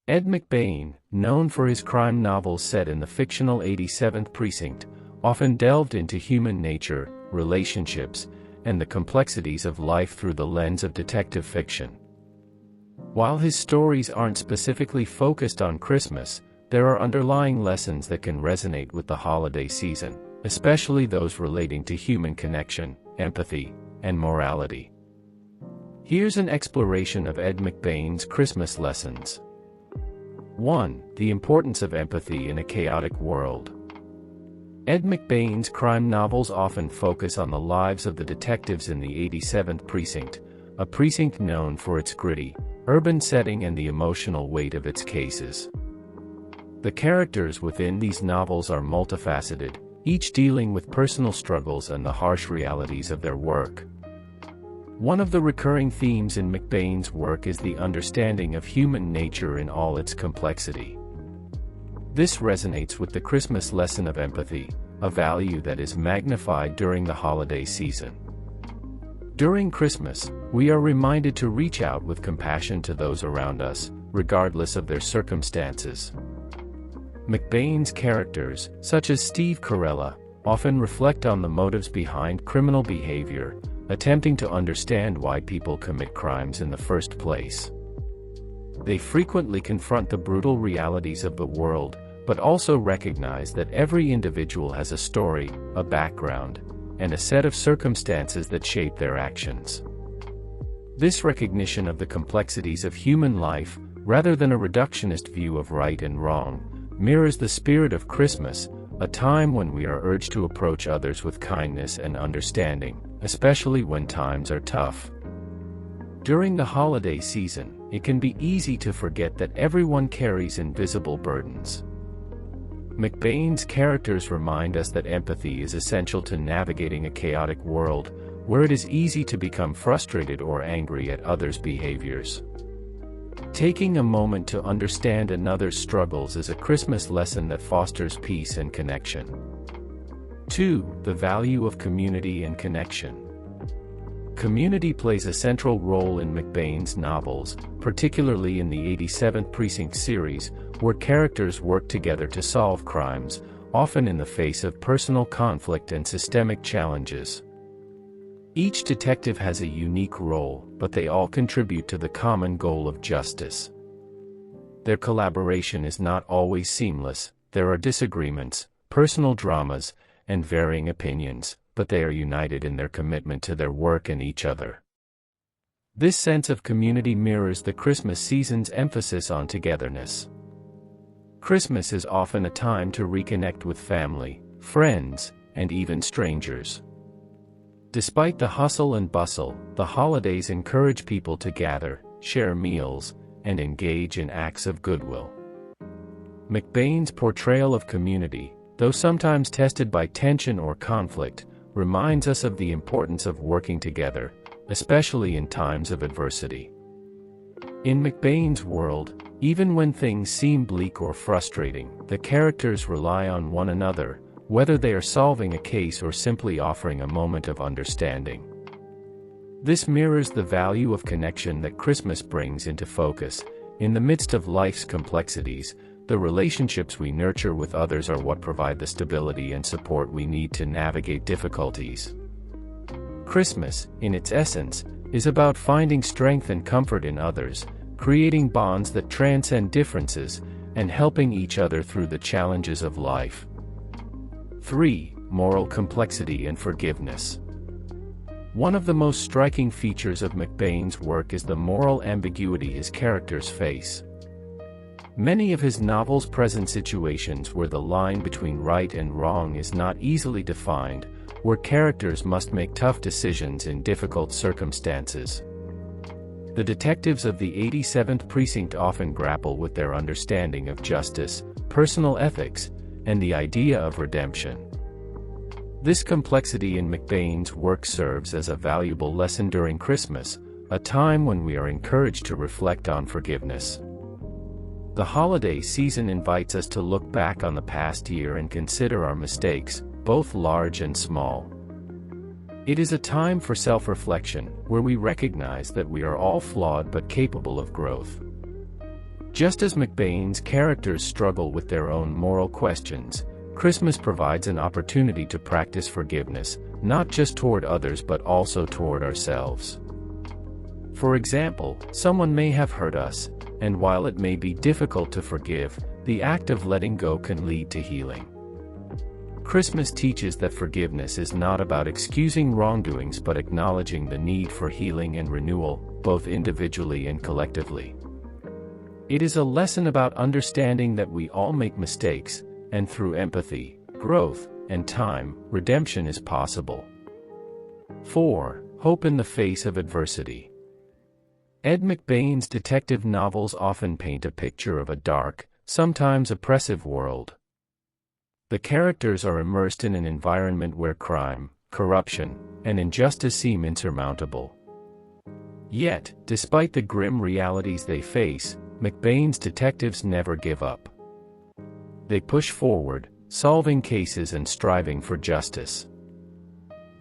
Ed McBain, known for his crime novels set in the fictional 87th Precinct, often delved into human nature, relationships, and the complexities of life through the lens of detective fiction. While his stories aren't specifically focused on Christmas, there are underlying lessons that can resonate with the holiday season, especially those relating to human connection, empathy, and morality. Here's an exploration of Ed McBain's Christmas lessons. 1. The importance of empathy in a chaotic world. Ed McBain's crime novels often focus on the lives of the detectives in the 87th Precinct, a precinct known for its gritty, urban setting and the emotional weight of its cases. The characters within these novels are multifaceted, each dealing with personal struggles and the harsh realities of their work. One of the recurring themes in McBain's work is the understanding of human nature in all its complexity. This resonates with the Christmas lesson of empathy, a value that is magnified during the holiday season. During Christmas, we are reminded to reach out with compassion to those around us, regardless of their circumstances. McBain's characters, such as Steve Carella, often reflect on the motives behind criminal behavior, attempting to understand why people commit crimes in the first place. They frequently confront the brutal realities of the world, but also recognize that every individual has a story, a background, and a set of circumstances that shape their actions. This recognition of the complexities of human life, rather than a reductionist view of right and wrong, mirrors the spirit of Christmas, a time when we are urged to approach others with kindness and understanding, especially when times are tough. During the holiday season, it can be easy to forget that everyone carries invisible burdens. McBain's characters remind us that empathy is essential to navigating a chaotic world, where it is easy to become frustrated or angry at others' behaviors. Taking a moment to understand another's struggles is a Christmas lesson that fosters peace and connection. 2. The value of community and connection. Community plays a central role in McBain's novels, particularly in the 87th Precinct series, where characters work together to solve crimes, often in the face of personal conflict and systemic challenges. Each detective has a unique role, but they all contribute to the common goal of justice. Their collaboration is not always seamless, there are disagreements, personal dramas, and varying opinions, but they are united in their commitment to their work and each other. This sense of community mirrors the Christmas season's emphasis on togetherness. Christmas is often a time to reconnect with family, friends, and even strangers. Despite the hustle and bustle, the holidays encourage people to gather, share meals, and engage in acts of goodwill. McBain's portrayal of community, though sometimes tested by tension or conflict, reminds us of the importance of working together, especially in times of adversity. In McBain's world, even when things seem bleak or frustrating, the characters rely on one another, whether they are solving a case or simply offering a moment of understanding. This mirrors the value of connection that Christmas brings into focus. In the midst of life's complexities, the relationships we nurture with others are what provide the stability and support we need to navigate difficulties. Christmas, in its essence, is about finding strength and comfort in others, creating bonds that transcend differences, and helping each other through the challenges of life. 3. Moral complexity and forgiveness. One of the most striking features of McBain's work is the moral ambiguity his characters face. Many of his novels present situations where the line between right and wrong is not easily defined, where characters must make tough decisions in difficult circumstances. The detectives of the 87th Precinct often grapple with their understanding of justice, personal ethics, and the idea of redemption. This complexity in McBain's work serves as a valuable lesson during Christmas, a time when we are encouraged to reflect on forgiveness. The holiday season invites us to look back on the past year and consider our mistakes, both large and small. It is a time for self-reflection, where we recognize that we are all flawed but capable of growth. Just as McBain's characters struggle with their own moral questions, Christmas provides an opportunity to practice forgiveness, not just toward others but also toward ourselves. For example, someone may have hurt us, and while it may be difficult to forgive, the act of letting go can lead to healing. Christmas teaches that forgiveness is not about excusing wrongdoings but acknowledging the need for healing and renewal, both individually and collectively. It is a lesson about understanding that we all make mistakes, and through empathy, growth, and time, redemption is possible. 4. Hope in the face of adversity. Ed McBain's detective novels often paint a picture of a dark, sometimes oppressive world. The characters are immersed in an environment where crime, corruption, and injustice seem insurmountable. Yet, despite the grim realities they face, McBain's detectives never give up. They push forward, solving cases and striving for justice.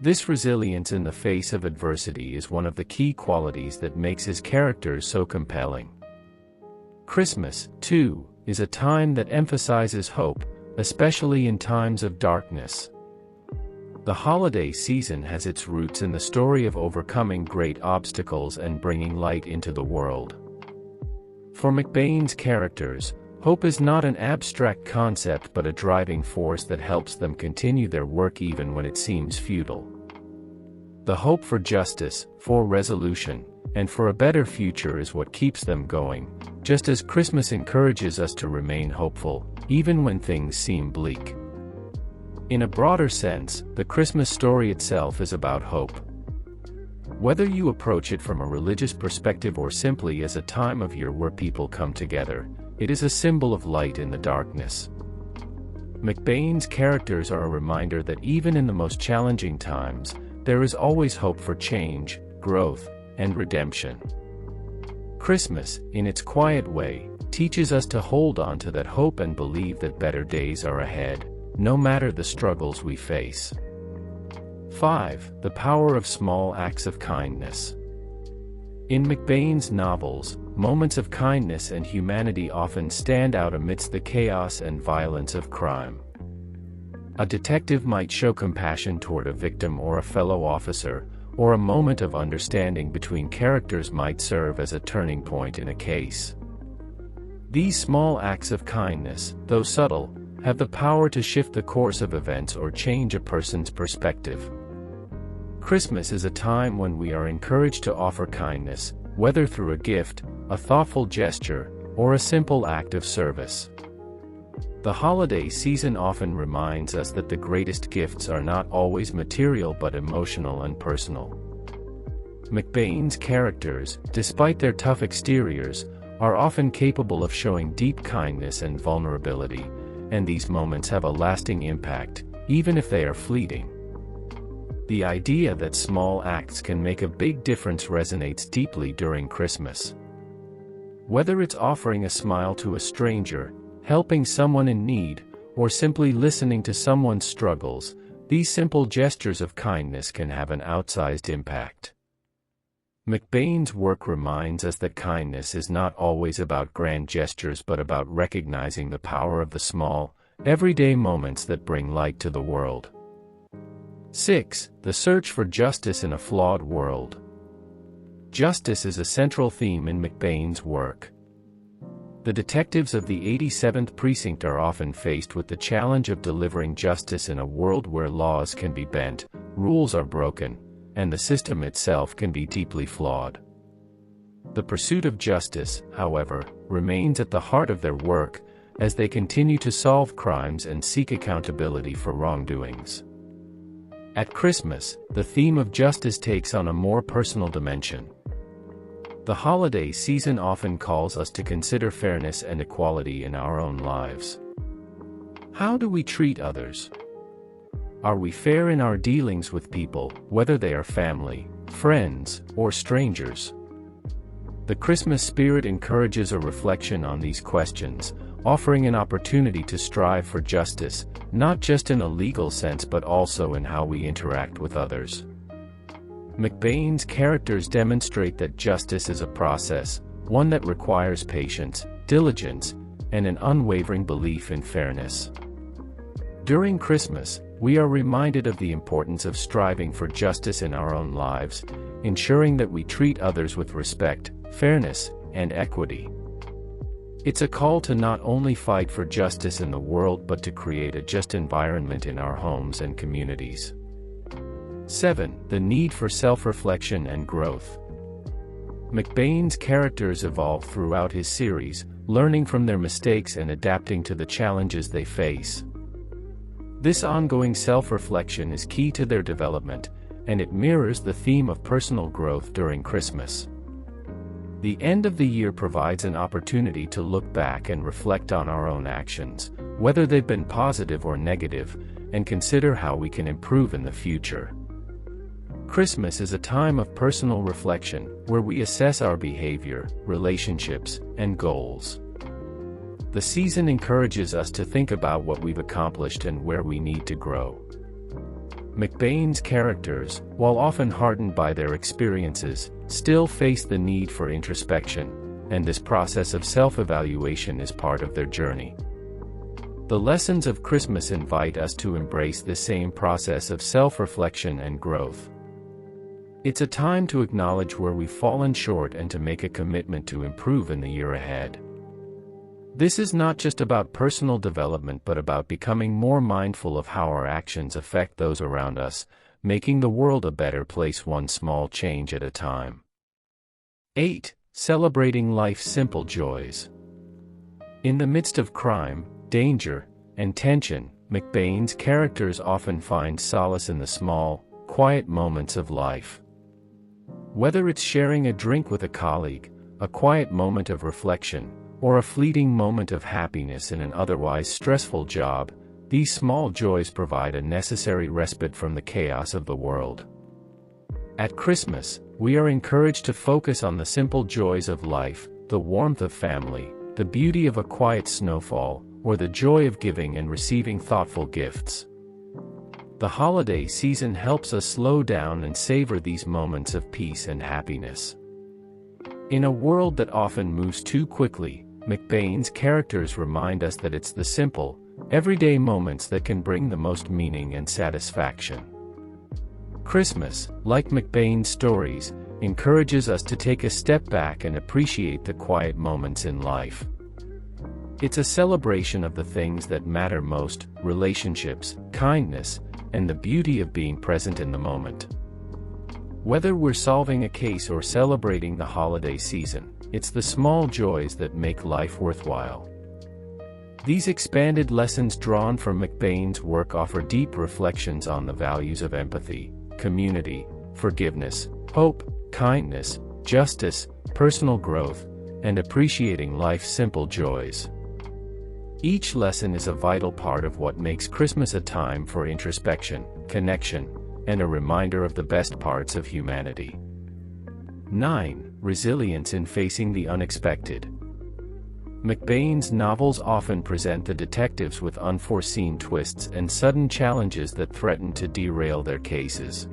This resilience in the face of adversity is one of the key qualities that makes his characters so compelling. Christmas, too, is a time that emphasizes hope, especially in times of darkness. The holiday season has its roots in the story of overcoming great obstacles and bringing light into the world. For McBain's characters, hope is not an abstract concept but a driving force that helps them continue their work even when it seems futile. The hope for justice, for resolution, and for a better future is what keeps them going, just as Christmas encourages us to remain hopeful, even when things seem bleak. In a broader sense, the Christmas story itself is about hope. Whether you approach it from a religious perspective or simply as a time of year where people come together, it is a symbol of light in the darkness. McBain's characters are a reminder that even in the most challenging times, there is always hope for change, growth, and redemption. Christmas, in its quiet way, teaches us to hold on to that hope and believe that better days are ahead, no matter the struggles we face. 5. The power of small acts of kindness. In McBain's novels, moments of kindness and humanity often stand out amidst the chaos and violence of crime. A detective might show compassion toward a victim or a fellow officer, or a moment of understanding between characters might serve as a turning point in a case. These small acts of kindness, though subtle, have the power to shift the course of events or change a person's perspective. Christmas is a time when we are encouraged to offer kindness, whether through a gift, a thoughtful gesture, or a simple act of service. The holiday season often reminds us that the greatest gifts are not always material but emotional and personal. McBain's characters, despite their tough exteriors, are often capable of showing deep kindness and vulnerability, and these moments have a lasting impact, even if they are fleeting. The idea that small acts can make a big difference resonates deeply during Christmas. Whether it's offering a smile to a stranger, helping someone in need, or simply listening to someone's struggles, these simple gestures of kindness can have an outsized impact. McBain's work reminds us that kindness is not always about grand gestures but about recognizing the power of the small, everyday moments that bring light to the world. 6. The search for justice in a flawed world. Justice is a central theme in McBain's work. The detectives of the 87th Precinct are often faced with the challenge of delivering justice in a world where laws can be bent, rules are broken, and the system itself can be deeply flawed. The pursuit of justice, however, remains at the heart of their work, as they continue to solve crimes and seek accountability for wrongdoings. At Christmas, the theme of justice takes on a more personal dimension. The holiday season often calls us to consider fairness and equality in our own lives. How do we treat others? Are we fair in our dealings with people, whether they are family, friends, or strangers? The Christmas spirit encourages a reflection on these questions, offering an opportunity to strive for justice, not just in a legal sense but also in how we interact with others. McBain's characters demonstrate that justice is a process, one that requires patience, diligence, and an unwavering belief in fairness. During Christmas, we are reminded of the importance of striving for justice in our own lives, ensuring that we treat others with respect, fairness, and equity. It's a call to not only fight for justice in the world but to create a just environment in our homes and communities. 7. The need for self-reflection and growth. McBain's characters evolve throughout his series, learning from their mistakes and adapting to the challenges they face. This ongoing self-reflection is key to their development, and it mirrors the theme of personal growth during Christmas. The end of the year provides an opportunity to look back and reflect on our own actions, whether they've been positive or negative, and consider how we can improve in the future. Christmas is a time of personal reflection, where we assess our behavior, relationships, and goals. The season encourages us to think about what we've accomplished and where we need to grow. McBain's characters, while often hardened by their experiences, still face the need for introspection, and this process of self-evaluation is part of their journey. The lessons of Christmas invite us to embrace the same process of self-reflection and growth. It's a time to acknowledge where we've fallen short and to make a commitment to improve in the year ahead. This is not just about personal development but about becoming more mindful of how our actions affect those around us, making the world a better place one small change at a time. 8. Celebrating life's simple joys. In the midst of crime, danger, and tension, McBain's characters often find solace in the small, quiet moments of life. Whether it's sharing a drink with a colleague, a quiet moment of reflection, or a fleeting moment of happiness in an otherwise stressful job, these small joys provide a necessary respite from the chaos of the world. At Christmas, we are encouraged to focus on the simple joys of life, the warmth of family, the beauty of a quiet snowfall, or the joy of giving and receiving thoughtful gifts. The holiday season helps us slow down and savor these moments of peace and happiness. In a world that often moves too quickly, McBain's characters remind us that it's the simple, everyday moments that can bring the most meaning and satisfaction. Christmas, like McBain's stories, encourages us to take a step back and appreciate the quiet moments in life. It's a celebration of the things that matter most, relationships, kindness, and the beauty of being present in the moment. Whether we're solving a case or celebrating the holiday season, it's the small joys that make life worthwhile. These expanded lessons drawn from McBain's work offer deep reflections on the values of empathy, community, forgiveness, hope, kindness, justice, personal growth, and appreciating life's simple joys. Each lesson is a vital part of what makes Christmas a time for introspection, connection, and a reminder of the best parts of humanity. 9. Resilience in facing the unexpected. McBain's novels often present the detectives with unforeseen twists and sudden challenges that threaten to derail their cases.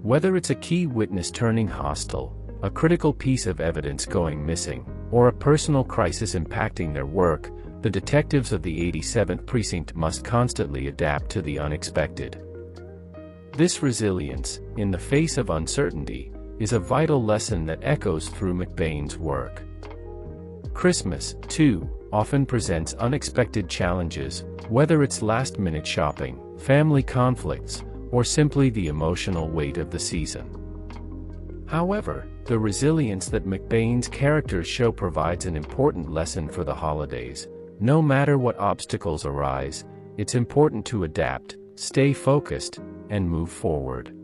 Whether it's a key witness turning hostile, a critical piece of evidence going missing, or a personal crisis impacting their work, the detectives of the 87th Precinct must constantly adapt to the unexpected. This resilience, in the face of uncertainty, is a vital lesson that echoes through McBain's work. Christmas, too, often presents unexpected challenges, whether it's last-minute shopping, family conflicts, or simply the emotional weight of the season. However, the resilience that McBain's characters show provides an important lesson for the holidays. No matter what obstacles arise, it's important to adapt, stay focused, and move forward.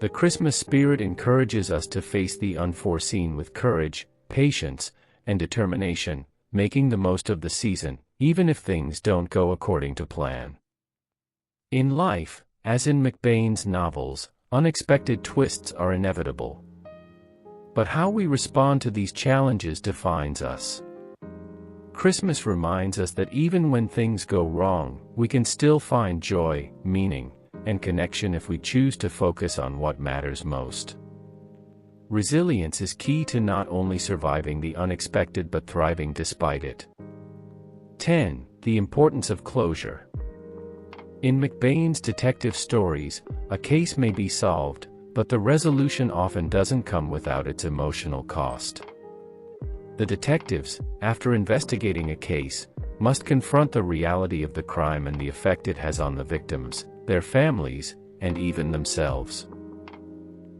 The Christmas spirit encourages us to face the unforeseen with courage, patience, and determination, making the most of the season, even if things don't go according to plan. In life, as in McBain's novels, unexpected twists are inevitable. But how we respond to these challenges defines us. Christmas reminds us that even when things go wrong, we can still find joy, meaning, and connection if we choose to focus on what matters most. resilience is key to not only surviving the unexpected but thriving despite it. 10. The importance of closure. In McBain's detective stories, a case may be solved, but the resolution often doesn't come without its emotional cost. The detectives, after investigating a case, must confront the reality of the crime and the effect it has on the victims, their families, and even themselves.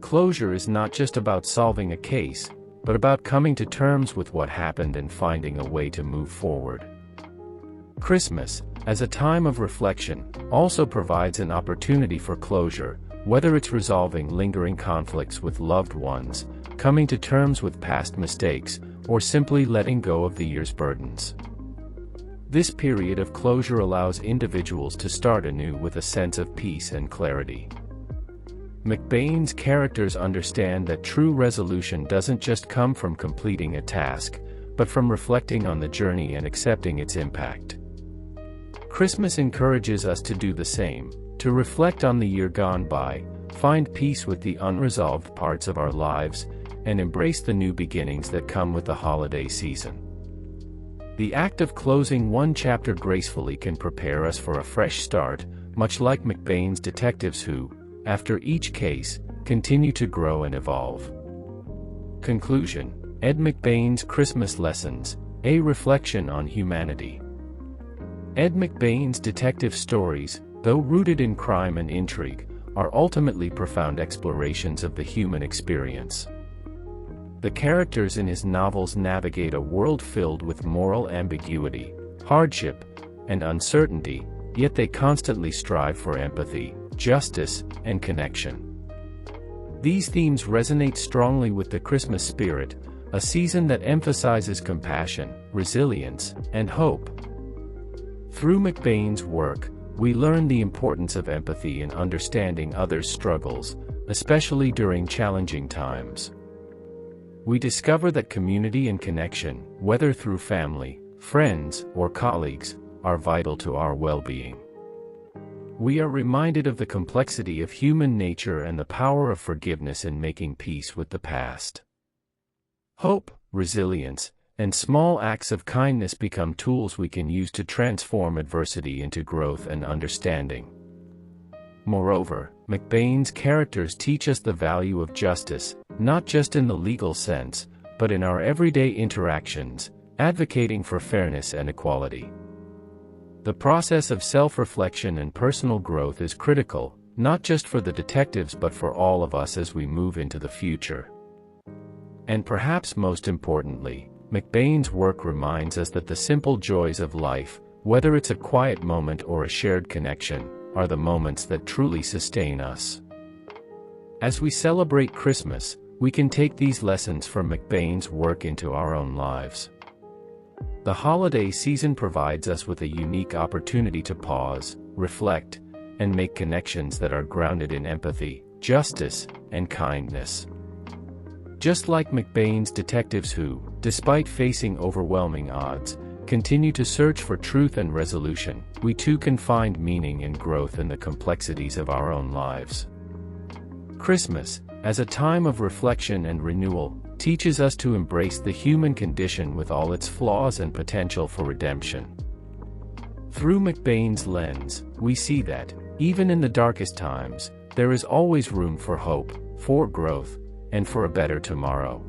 Closure is not just about solving a case, but about coming to terms with what happened and finding a way to move forward. Christmas, as a time of reflection, also provides an opportunity for closure, whether it's resolving lingering conflicts with loved ones, coming to terms with past mistakes, or simply letting go of the year's burdens. This period of closure allows individuals to start anew with a sense of peace and clarity. McBain's characters understand that true resolution doesn't just come from completing a task, but from reflecting on the journey and accepting its impact. Christmas encourages us to do the same, to reflect on the year gone by, find peace with the unresolved parts of our lives, and embrace the new beginnings that come with the holiday season. The act of closing one chapter gracefully can prepare us for a fresh start, much like McBain's detectives who, after each case, continue to grow and evolve. Conclusion: Ed McBain's Christmas Lessons, a reflection on humanity. Ed McBain's detective stories, though rooted in crime and intrigue, are ultimately profound explorations of the human experience. The characters in his novels navigate a world filled with moral ambiguity, hardship, and uncertainty, yet they constantly strive for empathy, justice, and connection. These themes resonate strongly with the Christmas spirit, a season that emphasizes compassion, resilience, and hope. Through McBain's work, we learn the importance of empathy and understanding others' struggles, especially during challenging times. We discover that community and connection, whether through family, friends, or colleagues, are vital to our well-being. We are reminded of the complexity of human nature and the power of forgiveness in making peace with the past. Hope, resilience, and small acts of kindness become tools we can use to transform adversity into growth and understanding. Moreover, McBain's characters teach us the value of justice, not just in the legal sense, but in our everyday interactions, advocating for fairness and equality. The process of self-reflection and personal growth is critical, not just for the detectives but for all of us as we move into the future. And perhaps most importantly, McBain's work reminds us that the simple joys of life, whether it's a quiet moment or a shared connection, are the moments that truly sustain us. As we celebrate Christmas, we can take these lessons from McBain's work into our own lives. The holiday season provides us with a unique opportunity to pause, reflect, and make connections that are grounded in empathy, justice, and kindness. Just like McBain's detectives who, despite facing overwhelming odds, continue to search for truth and resolution, we too can find meaning and growth in the complexities of our own lives. Christmas, as a time of reflection and renewal, teaches us to embrace the human condition with all its flaws and potential for redemption. Through McBain's lens, we see that, even in the darkest times, there is always room for hope, for growth, and for a better tomorrow.